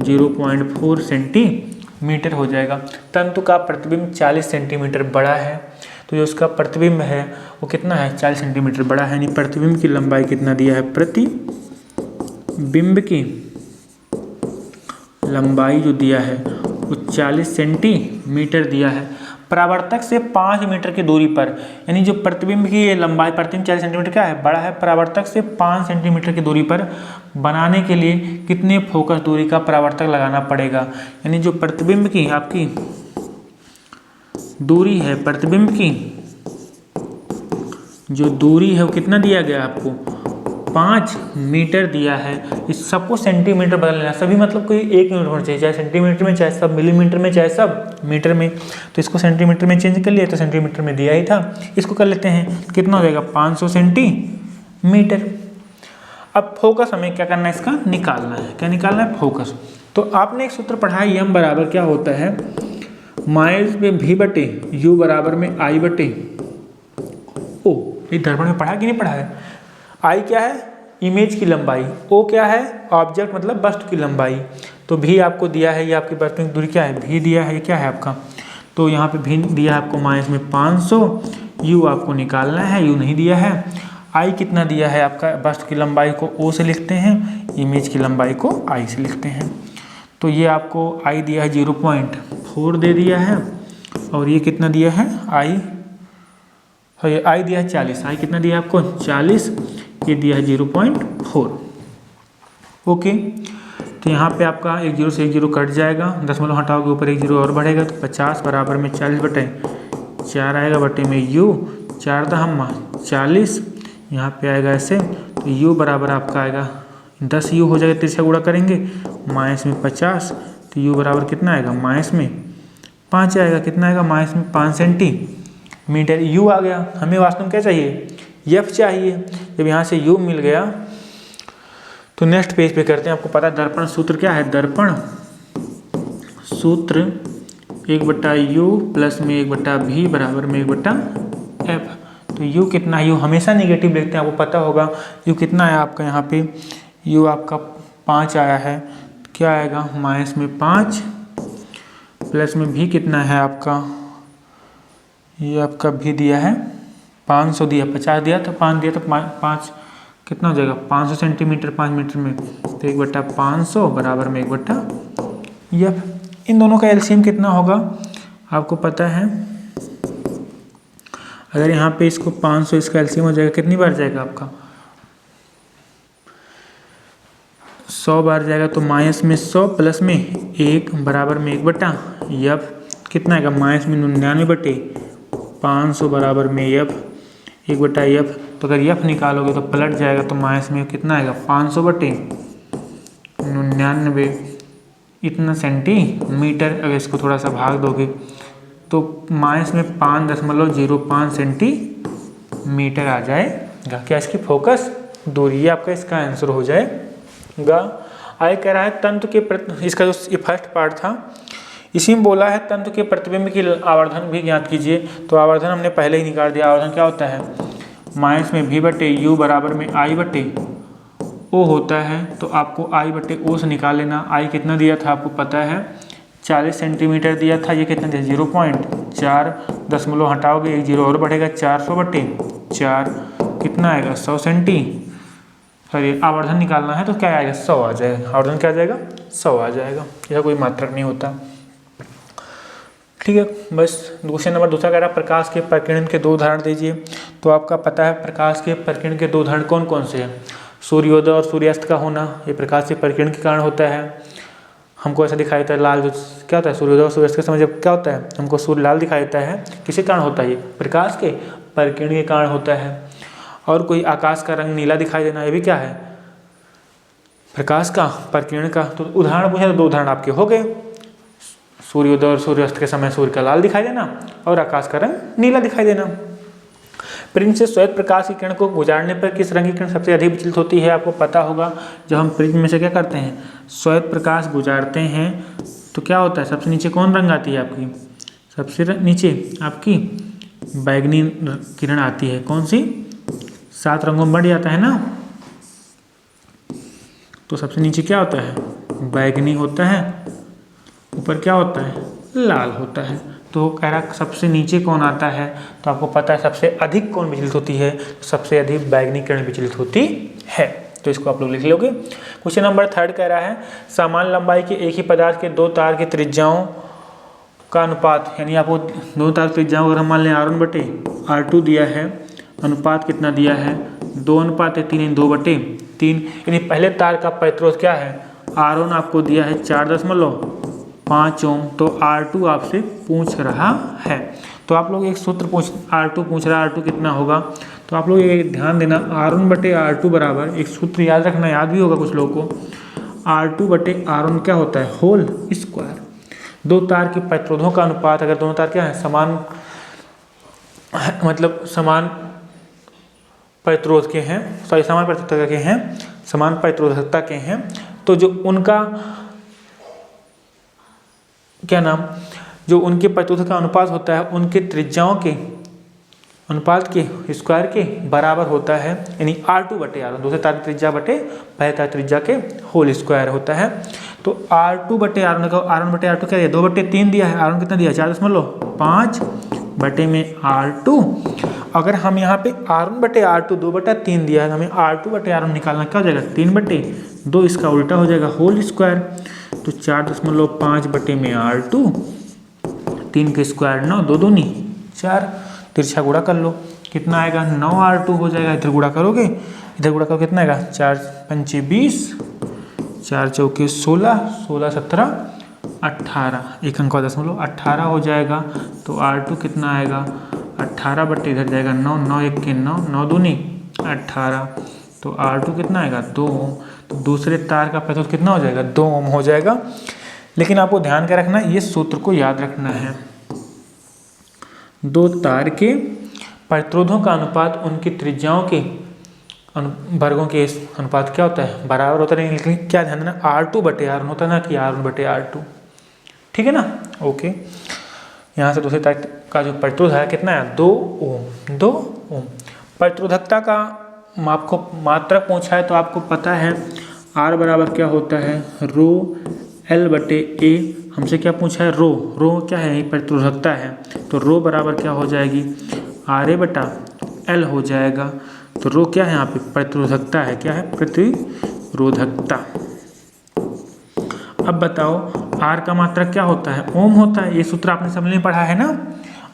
0.4 सेंटीमीटर हो जाएगा। तंतु का प्रतिबिंब 40 सेंटीमीटर बड़ा है, तो जो उसका प्रतिबिंब है वो कितना है, 40 सेंटीमीटर बड़ा है, यानी प्रतिबिंब की लंबाई कितना दिया है, प्रतिबिंब की लंबाई जो दिया है वो 40 सेंटीमीटर दिया है। परावर्तक से 5 मीटर की दूरी पर, यानी जो प्रतिबिंब की ये लंबाई, प्रतिबिंब 40 सेंटीमीटर क्या है, बड़ा है, परावर्तक से 5 सेंटीमीटर की दूरी पर बनाने के लिए कितने फोकस दूरी का परावर्तक लगाना पड़ेगा, यानी जो प्रतिबिंब की आपकी दूरी है, प्रतिबिंब की जो दूरी है वो कितना दिया गया आपको, 5 मीटर दिया है। इस सबको सेंटीमीटर बदल लेना, सभी मतलब कोई 1 यूनिट होना चाहिए, चाहे सेंटीमीटर में, चाहे सब मिलीमीटर में, चाहे सब मीटर में, तो इसको सेंटीमीटर में चेंज कर लिया, तो सेंटीमीटर में दिया ही था, इसको कर लेते हैं, कितना हो जाएगा, 500 सेंटीमीटर। अब फोकस हमें क्या करना है, इसका निकालना है, क्या निकालना है, फोकस। तो आपने एक सूत्र पढ़ा है, m बराबर क्या होता है, माइल्स में v बटे u बराबर में I बटे o, ये दर्पण में पढ़ा कि नहीं पढ़ा है। I क्या है, इमेज की लंबाई, o क्या है, ऑब्जेक्ट मतलब वस्तु की लंबाई, तो v आपको दिया है, ये आपकी वस्तु की दूरी क्या है, v दिया है, क्या है आपका, तो यहाँ पे v दिया है आपको माइनस में 500, u आपको निकालना है, u नहीं दिया है। I कितना दिया है आपका, वस्तु की लंबाई को o से लिखते हैं, इमेज की लंबाई को I से लिखते हैं, तो ये आपको I दिया है 0.4 दे दिया है, और ये कितना दिया है I दिया है 40, I कितना दिया है आपको 40, ये दिया है 0.4, ओके। तो यहाँ पे आपका 1 0 से 1 0 कट जाएगा, दशमलव हटाओगे ऊपर 1 0 और बढ़ेगा, तो 50 बराबर में 40/4 आएगा, बटे में u 4 दहम्मा 40, यहाँ पे आएगा ऐसे, तो u बराबर आपका आएगा 10 u हो जाएगा, तिरछा गुणा करेंगे, माइनस में 50, तो u बराबर कितना आएगा, माइनस में 5 आएगा, कितना आएगा, माइनस में 5 सेंटीमीटर u आ गया। हमें वास्तव में क्या चाहिए, f चाहिए। जब यहाँ से u मिल गया तो नेक्स्ट पेज पे करते हैं। आपको पता है दर्पण सूत्र क्या है, दर्पण सूत्र 1/u प्लस में 1/v बराबर में 1/f। तो u कितना, u हमेशा नेगेटिव लिखते हैं, आपको पता होगा। u कितना है आपका, यहाँ पे u आपका 5 आया है, क्या आएगा, माइनस में 5 प्लस में v कितना है आपका, ये आपका v दिया है 500 दिया, 50 दिया तो 5 दिया, तो 5 कितना हो जाएगा, 500 सेंटीमीटर 5 मीटर में, तो 1/500 बराबर में 1/f। इन दोनों का एलसीएम कितना होगा आपको पता है। अगर यहाँ पे इसको 500 इसका एलसीएम हो जाएगा, कितनी बार जाएगा आपका, 100 बार जाएगा, तो माइनस में 100 प्लस में 1 बराबर में 1/f कितना आएगा, माइनस में 99/500 बराबर में f 1/f। तो अगर f निकालोगे तो पलट जाएगा, तो माइनस में कितना आएगा, 500/99 इतना सेंटीमीटर। अगर इसको थोड़ा सा भाग दोगे तो माइनस में 5.05 सेंटीमीटर आ जाएगा। क्या इसकी फोकस दूरी, ये आपका इसका आंसर हो जाएगा। आगे कह रहा है तंतु के इसका जो ये फर्स्ट पार्ट था, इसी में बोला है तंतु के प्रतिबिंब की आवर्धन भी ज्ञात कीजिए। तो आवर्धन हमने पहले ही निकाल दिया। आवर्धन क्या होता है, माइनस में v/u बराबर में i/o होता है। तो आपको i/o से निकाल लेना। i कितना दिया था आपको पता है, 40 सेंटीमीटर दिया था। ये कितना दिया, 0.4, दशमलव हटाओगे 1 0 और बढ़ेगा, 400/4 कितना आएगा, 100 सेंटी। सॉरी आवर्धन निकालना है तो क्या आएगा, 100 आ जाएगा। आवर्धन क्या आ जाएगा, 100 आ जाएगा। यह कोई मात्रक नहीं होता। ठीक है, बस क्वेश्चन नंबर दूसरा कह रहा है प्रकाश के प्रकीर्णन के 2 उदाहरण दीजिए। तो आपका पता है प्रकाश के प्रकीर्णन के 2 उदाहरण कौन कौन से हैं। सूर्योदय और सूर्यास्त का होना, ये प्रकाश के प्रकीर्णन के कारण होता है। हमको ऐसा दिखाई देता है लाल, जो क्या होता है सूर्योदय और सूर्यास्त के समय जब क्या होता है, हमको सूर्य लाल दिखाई देता है, किसके कारण होता है, ये प्रकाश के प्रकीर्णन के कारण होता है। और कोई आकाश का रंग नीला दिखाई देना, ये भी क्या है, प्रकाश का प्रकीर्णन का। तो उदाहरण पूछे तो 2 उदाहरण आपके हो गए, सूर्योदय और सूर्यास्त के समय सूर्य का लाल दिखाई देना और आकाश का रंग नीला दिखाई देना। प्रिज्म से श्वेत प्रकाश की किरण को गुजारने पर किस रंग की किरण सबसे अधिक विचलित होती है। आपको पता होगा जब हम प्रिज्म में से क्या करते हैं, श्वेत प्रकाश गुजारते हैं तो क्या होता है, सबसे नीचे कौन रंग आती है आपकी, सबसे नीचे आपकी बैगनी किरण आती है। कौन सी, 7 रंगों में बढ़ जाता है ना। तो सबसे नीचे क्या होता है, बैगनी होता है, ऊपर क्या होता है, लाल होता है। तो कह रहा सबसे नीचे कौन आता है, तो आपको पता है सबसे अधिक कौन विचलित होती है, सबसे अधिक बैगनी किरण विचलित होती है। तो इसको आप लोग लिख लोगे। क्वेश्चन नंबर 3 कह रहा है समान लंबाई के एक ही पदार्थ के 2 तार की त्रिज्याओं का अनुपात, यानी आपको 2 तार त्रिज्याओं अगर हम मान लें R1/R2 दिया है, अनुपात कितना दिया है, 2:3, 2/3, यानी पहले तार का प्रतिरोध क्या है, R1 आपको दिया है 4.5 ओम। तो R2 आपसे पूछ रहा है। तो आप लोग एक सूत्र R2 पूछ रहा है, R2 कितना होगा। तो आप लोग ये ध्यान देना, R1/R2 बराबर एक सूत्र याद रखना, याद भी होगा कुछ लोगों को, R2/R1 क्या होता है, होल स्क्वायर। 2 तार के प्रतिरोधों का अनुपात, अगर दोनों तार क्या है, समान मतलब समान प्रतिरोध के हैं, सॉरी समान प्रतिरोधकता के हैं, समान प्रतिरोधकता के हैं, तो जो उनका क्या नाम, जो उनके प्रतिरोध का अनुपात होता है उनके त्रिज्याओं के अनुपात के स्क्वायर के बराबर होता है, यानी R2/R1 दूसरे तार त्रिज्या बटे पहले तार त्रिज्या के होल स्क्वायर होता है। तो R2/R1 का R1/R2 क्या दिया, 2/3 दिया है, R1 कितना दिया, 4.5 बटे में R2। अगर हम यहाँ पे R1/R2 2/3 दिया है, हमें R2/R1 निकालना, क्या हो जाएगा, 3/2, इसका उल्टा हो जाएगा होल स्क्वायर। तो 4.5 बटे में R2, 3 के स्क्वायर 9, 2 दूनी 4, तिरछा गुणा कर लो, कितना आएगा, 9R2 हो जाएगा। इधर गुणा करोगे, इधर गुणा करो कितना आएगा, 4×5 = 20, 4 चौके 16, 16 17 18, एक अंक का दशमलव 18 हो जाएगा। तो R2 कितना आएगा, 18 बटे इधर जाएगा 9, 9 1 के 9, 9 दूनी 18, तो R2 कितना आएगा 2 ओम। तो दूसरे तार का प्रतिरोध कितना हो जाएगा 2 ओम हो जाएगा। लेकिन आपको ध्यान क्या रखना है, ये सूत्र को याद रखना है। दो तार के प्रतिरोधों का अनुपात उनकी त्रिज्याओं के वर्गों के अनुपात क्या होता है, बराबर होता है। लेकिन क्या ध्यान देना, R2 बटे R1 होता है ना कि R1 बटे R2, ठीक है ना। ओके, यहाँ से दूसरे तार का जो प्रतिरोध है कितना है 2 ओम, 2 ओम। प्रतिरोधकता का आपको मात्रक पूछा है तो आपको पता है R बराबर क्या होता है, रो L बटे A। हमसे क्या पूछा है, रो, रो क्या है, प्रतिरोधकता है, तो रो बराबर क्या हो जाएगी RA बटा L हो जाएगा। तो रो क्या है यहाँ पे, प्रतिरोधकता है, क्या है, प्रतिरोधकता। अब बताओ R का मात्रक क्या होता है, ओम होता है, ये सूत्र आपने समझ में पढ़ा है ना।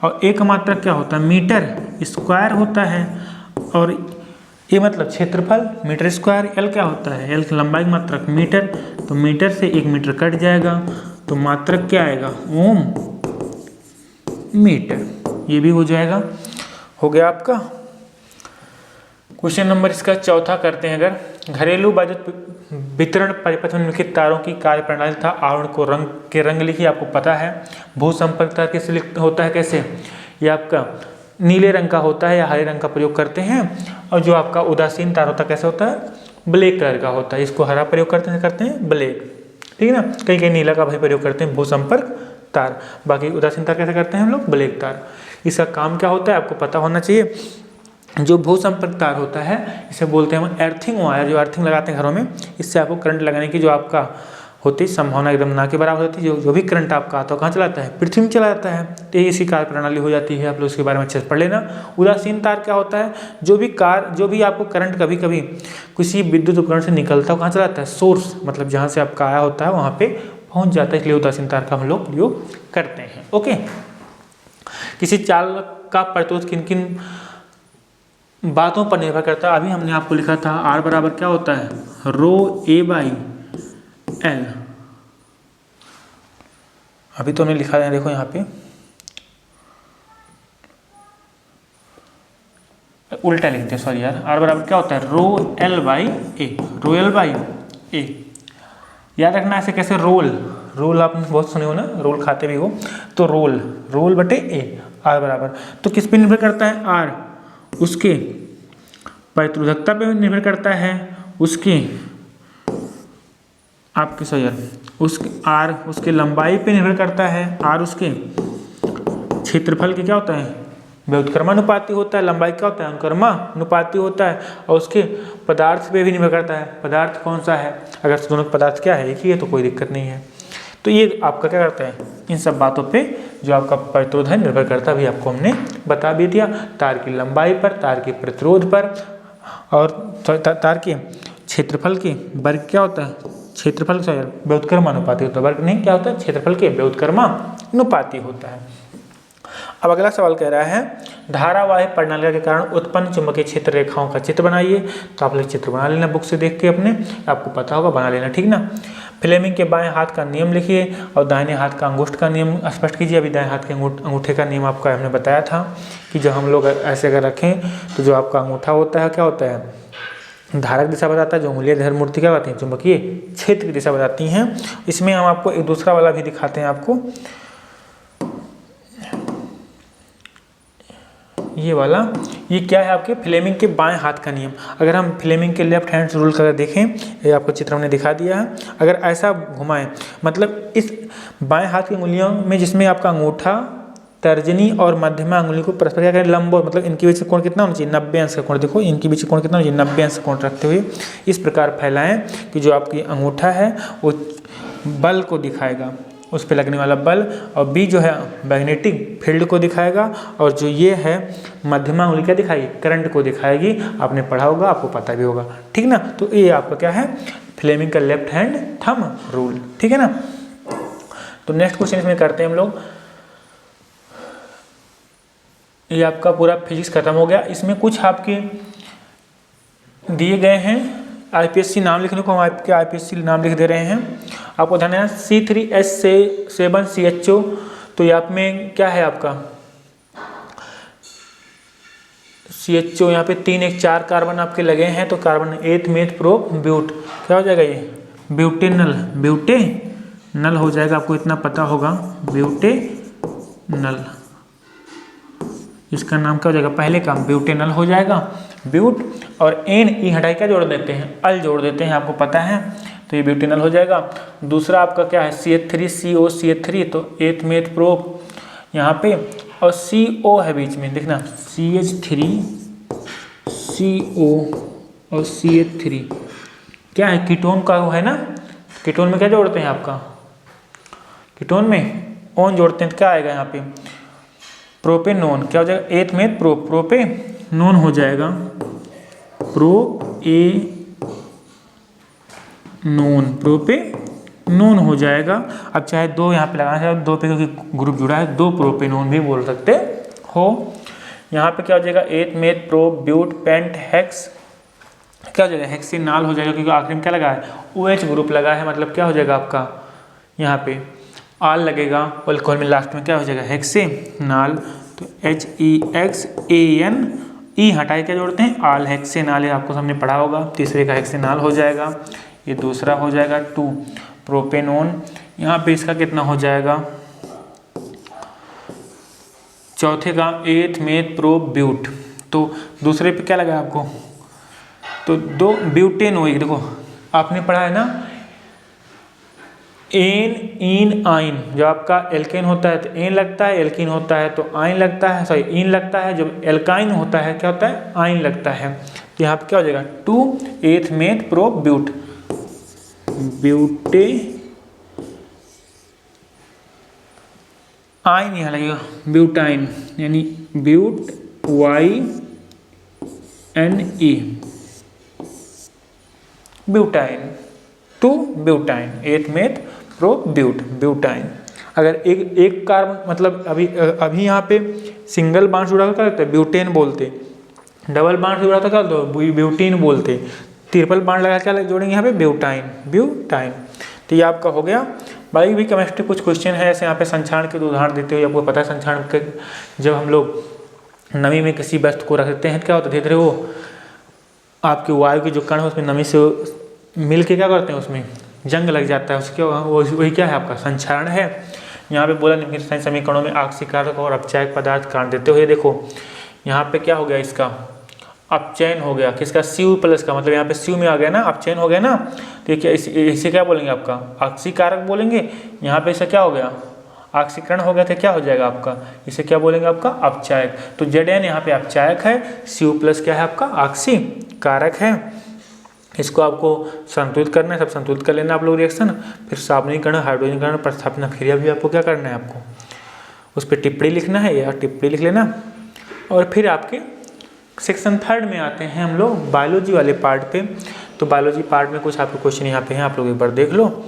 और A का मात्रक क्या होता है, मीटर स्क्वायर होता है। और ये मतलब क्षेत्रफल मीटर स्क्वायर। L क्या होता है, L की लंबाई मात्रक मीटर, तो मीटर से 1 मीटर कट जाएगा, तो मात्रक क्या आएगा ओम मीटर, ये भी हो जाएगा। हो गया आपका। क्वेश्चन नंबर इसका चौथा करते हैं। अगर घरेलू विद्युत वितरण परिपथ में निम्नलिखित तारों की कार्यप्रणाली था आवरण को रंग लिखिए। आपको पता है भूसंपर्क तार कैसे होता है, कैसे, ये आपका नीले रंग का होता है या हरे रंग का प्रयोग करते हैं। और जो आपका उदासीन तार होता है कैसे होता है, ब्लैक कलर का होता है, इसको हरा प्रयोग करते हैं ब्लैक, ठीक है ना। कहीं कहीं नीला का भी प्रयोग करते हैं भूसंपर्क तार, बाकी उदासीन तार कैसे करते हैं हम लोग, ब्लैक तार। इसका काम क्या होता है आपको पता होना चाहिए। जो भूसंपर्क तार होता है इसे बोलते हैं हम अर्थिंग वायर, जो अर्थिंग लगाते हैं घरों में, इससे आपको करंट लगाने की जो आपका होती संभावना एकदम ना के बराबर होती है। जो भी करंट आपका आता है कहाँ चलाता है, पृथ्वी में चला जाता है। तो ये इसी कार्य प्रणाली हो जाती है, आप लोग इसके बारे में अच्छे से पढ़ लेना। उदासीन तार क्या होता है, जो भी आपको करंट कभी कभी किसी विद्युत उपकरण से निकलता है कहाँ चलाता है, सोर्स, मतलब जहाँ से आपका आया होता है वहाँ पे पहुँच जाता है, इसलिए उदासीन तार का हम लोग प्रयोग करते हैं। ओके, किसी चालक का प्रतिरोध किन किन बातों पर निर्भर करता है। अभी हमने आपको लिखा था R बराबर क्या होता है, रो A बाई L। अभी तो हमने लिखा है, देखो यहाँ पे उल्टा लिख दिया, सॉरी यार। R बराबर क्या होता है, rho L by A, rho L by A। याद रखना ऐसे कैसे, रोल आपने बहुत सुने हो ना, रोल खाते भी हो, तो रोल बटे A, R बराबर। तो किस पे निर्भर करता है, R उसके प्रतिरोधकता पे निर्भर करता है, उसके आपके उसके R उसके लंबाई पे निर्भर करता है, R उसके क्षेत्रफल के क्या होता है, व्युत्क्रमानुपाती होता है, लंबाई क्या होता है, अनुक्रमानुपाती होता है। और उसके पदार्थ पे भी निर्भर करता है, पदार्थ कौन सा है। अगर दोनों पदार्थ क्या है, एक ही है, तो कोई दिक्कत नहीं है। तो ये आपका क्या करता है, इन सब बातों पे जो आपका प्रतिरोध है निर्भर करता है, अभी आपको हमने बता भी दिया। तार की लंबाई पर, तार के प्रतिरोध पर, और तार के क्षेत्रफल के वर्ग क्या होता है, क्षेत्रफल व्युत्क्रमानुपाती होता है, वर्ग नहीं क्या होता है, क्षेत्रफल के व्युत्क्रमानुपाती होता है। अब अगला सवाल कह रहा है धारावाही प्रणाली के कारण उत्पन्न चुंबकीय क्षेत्र रेखाओं का चित्र बनाइए। तो आप लोग चित्र बना लेना बुक से देख के, अपने आपको पता होगा, बना लेना, ठीक ना। फ्लेमिंग के बाएं हाथ का नियम लिखिए और दाहिने हाथ का अंगूठ का नियम स्पष्ट कीजिए। अभी दाएं हाथ के अंगूठे का नियम आपका हमने बताया था कि जब हम लोग ऐसे अगर रखें तो जो आपका अंगूठा होता है क्या होता है, धारक दिशा बताता है, जो उंगलियां धर मूर्ति क्या बताती हैं, चुंबकीय क्षेत्र की दिशा बताती हैं। इसमें हम आपको एक दूसरा वाला भी दिखाते हैं आपको, ये वाला, ये क्या है आपके फ्लेमिंग के बाएं हाथ का नियम। अगर हम फ्लेमिंग के लेफ्ट हैंड रूल का देखें, ये आपको चित्र हमने दिखा दिया है। अगर ऐसा घुमाएं, मतलब इस बाएं हाथ की उंगलियों में जिसमें आपका अंगूठा, तर्जनी और मध्यमा अंगुली को परस्पर क्या करें, लंबवत, मतलब इनके बीच कोण कितना होना चाहिए, 90 अंश का कोण। देखो इनके बीच कोण कितना होना चाहिए, 90 अंश का कोण रखते हुए इस प्रकार फैलाएं कि जो आपकी अंगूठा है वो बल को दिखाएगा, उस पर लगने वाला बल, और बी जो है मैग्नेटिक फील्ड को दिखाएगा, और जो ये है मध्यमा उंगली क्या दिखाएगी, करंट को दिखाएगी। आपने पढ़ा होगा, आपको पता भी होगा, ठीक ना। तो ये आपका क्या है, फ्लेमिंग का लेफ्ट हैंड थंब रूल, ठीक है ना। तो नेक्स्ट क्वेश्चन इसमें करते हैं हम लोग। ये आपका पूरा फिजिक्स खत्म हो गया। इसमें कुछ आपके दिए गए हैं IPSC नाम लिखने को हम आपके IPSC नाम लिख दे रहे हैं। आपको ध्यान है C3H7CHO, तो यहाँ में क्या है आपका CHO, यहाँ पे 3 1 4 कार्बन आपके लगे हैं, तो कार्बन 8 मेथ प्रोप ब्यूट, क्या हो जाएगा ये ब्यूटेनल, ब्यूटेनल हो जाएगा, आपको इतना पता होगा ब्यूटेनल। इसका नाम क्या हो जाएगा, पहले का ब्यूटेनल हो जाएगा, ब्यूट और एन ई हटाई क्या जोड़ देते हैं, अल जोड़ देते हैं, आपको पता है, तो ये ब्यूटेनल हो जाएगा। दूसरा आपका क्या है CH3COCH3, तो 8 मेथ प्रोप यहाँ पे, और CO है बीच में, देखना CH3CO और CH3 क्या है, कीटोन का है ना, कीटोन में क्या जोड़ते हैं आपका, कीटोन में ओन जोड़ते हैं, तो क्या आएगा यहाँ पे प्रोपेनोन, क्या हो जाएगा 8 मेथ प्रोप, प्रोपेनोन हो जाएगा, प्रोपेनोन हो जाएगा। अब चाहे 2 यहाँ पे लगाना चाहे 2 पे, क्योंकि ग्रुप जुड़ा है, 2 प्रोपेनोन भी बोल सकते हो। यहाँ पे क्या हो जाएगा 8 meth prop but pent hex, क्या हो जाएगा हेक्सेनाल हो जाएगा, क्योंकि आखिरी में क्या लगा है OH ग्रुप लगा है, मतलब क्या हो जाएगा आपका यहाँ पे आल लगेगा, अल्कोहल में लास्ट में क्या हो जाएगा हेक्सेनाल, तो HEXAN, ई हटाए क्या जोड़ते हैं आल, हेक्सेनाल है, आपको हमने पढ़ा होगा, तीसरे का हेक्सेनाल हो जाएगा, ये दूसरा हो जाएगा 2 प्रोपेनोन। यहाँ पे इसका कितना हो जाएगा, चौथे का 8 मेथ प्रोप ब्यूट, तो दूसरे पे क्या लगा आपको, तो 2 ब्यूटेनोइक, देखो आपने पढ़ा है ना एन इन आइन, जब आपका एल्केन होता है तो एन लगता है, एल्कीन होता है तो आइन लगता है, सॉरी इन लगता है, जब एल्काइन होता है क्या होता है आइन लगता है, तो यहाँ पे क्या हो जाएगा 2 8 मेथ प्रोप ब्यूट, ब्यूटे आइन यहाँ लगेगा ब्यूटाइन, यानी but YNE butyne, 2 butyne 8 meth prop but, butyne. अगर एक कार्बन मतलब अभी यहाँ पे सिंगल बांड जुड़ा होता है ब्यूटेन बोलते, डबल बांड जुड़ा होता है तो ब्यूटीन बोलते, ट्रिपल बांड लगा क्या जोड़ेंगे यहाँ पे ब्यूटाइन, ब्यूटाइन। तो ये आपका हो गया। बाकी भी केमिस्ट्री कुछ क्वेश्चन है ऐसे यहाँ पे संक्षारण के उदाहरण देते हुए, आपको पता है संक्षारण के जब हम लोग नमी में किसी वस्तु को रख देते हैं क्या होता है, धीरे धीरे वो आपके वायु के जो कण है उसमें नमी से मिल के क्या करते हैं, उसमें जंग लग जाता है, उसके वही क्या है आपका संक्षारण है। यहाँ पे बोला निम्नलिखित समीकरणों में आक्सीकारक और अपचायक पदार्थ कारण देते हुए, देखो यहाँ पे क्या हो गया, इसका अपचयन हो गया, किसका Cu+ का, मतलब यहाँ पे Cu में आ गया ना, अपचयन हो गया ना, तो क्या इसे क्या बोलेंगे आपका आक्सीकारक बोलेंगे, यहाँ पे इसे क्या हो गया ऑक्सीकरण हो गया, तो क्या हो जाएगा आपका इसे क्या बोलेंगे आपका अपचायक। तो Zn यहाँ पे अपचायक है, Cu+ क्या है आपका ऑक्सीकारक है। इसको आपको संतुलित करना है, सब संतुलित कर लेना आप लोग रिएक्शन, फिर सावनीकरण हाइड्रोजनीकरण प्रतिस्थापन क्रिया भी आपको क्या करना है, आपको उस पर टिप्पणी लिखना है या टिप्पणी लिख लेना। और फिर आपके सेक्शन 3 में आते हैं हम लोग बायोलॉजी वाले पार्ट पे। तो बायोलॉजी पार्ट में कुछ आपके क्वेश्चन यहाँ पे हैं, आप लोग एक बार देख लो।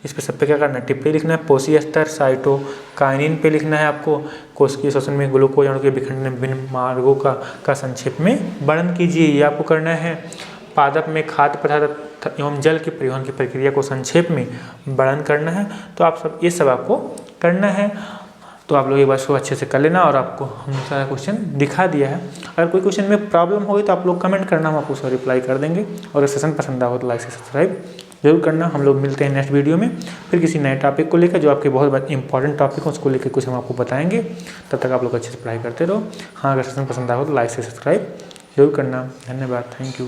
इस पे सब पे क्या करना है, टिप्पणी लिखना है। पोषी स्तर साइटोकाइनिन पे लिखना है आपको। कोशिकीय श्वसन में ग्लूकोज अणु के विखंडन विभिन्न मार्गों का संक्षेप में वर्णन कीजिए, ये आपको करना है। पादप में खाद्य पदार्थ एवं जल के परिवहन की प्रक्रिया को संक्षेप में वर्णन करना है। तो आप सब ये सब आपको करना है। तो आप लोग एक बार इसको अच्छे से कर लेना, और आपको हमने सारा क्वेश्चन दिखा दिया है। अगर कोई क्वेश्चन में प्रॉब्लम होगी तो आप लोग कमेंट करना, हम आपको उसका रिप्लाई कर देंगे। और सेशन पसंद आए तो लाइक से सब्सक्राइब जरूर करना। हम लोग मिलते हैं नेक्स्ट वीडियो में फिर किसी नए टॉपिक को लेकर, जो आपके बहुत इंपॉर्टेंट टॉपिक है उसको लेकर कुछ हम आपको बताएंगे। तब तक आप लोग अच्छे से पढ़ाई करते रहो। हाँ, अगर सेशन पसंद आए तो लाइक से सब्सक्राइब जरूर करना। धन्यवाद, थैंक यू।